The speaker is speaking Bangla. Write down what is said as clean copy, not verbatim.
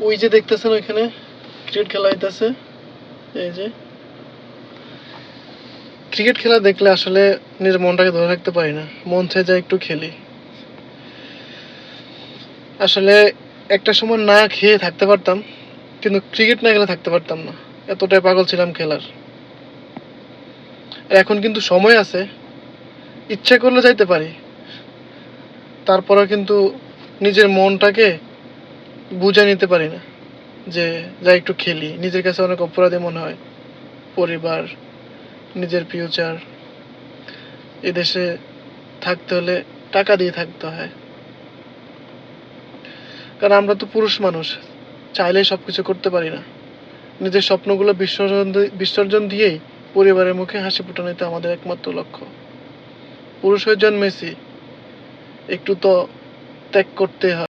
ওই যে দেখতেছেন ওইখানে ক্রিকেট খেলা হইতেছে, এই যে ক্রিকেট খেলা দেখলে আসলে নিজের মনটাকে ধরে রাখতে পারি না, মন চায় যায় একটু খেলি। আসলে একটা সময় না খেয়ে থাকতে পারতাম, কিন্তু ক্রিকেট না খেলে থাকতে পারতাম না, এতটাই পাগল ছিলাম খেলার। আর এখন কিন্তু সময় আছে, ইচ্ছা করলে যাইতে পারি, তারপরে কিন্তু নিজের মনটাকে বুঝে নিতে পারি না যে যাই একটু খেলি। নিজের কাছে অনেক অপরাধী মনে হয়। পরিবার, নিজের ফিউচার, এদেশে থাকতে হলে টাকা দিয়ে থাকতে হয়, কারণ আমরা তো পুরুষ মানুষ, চাইলেই সবকিছু করতে পারি না। নিজের স্বপ্নগুলো বিসর্জন দিয়েই পরিবারের মুখে হাসি ফোটানোই তো আমাদের একমাত্র লক্ষ্য। পুরুষ হয়ে জন্মেছি, একটু তো ত্যাগ করতে হয়।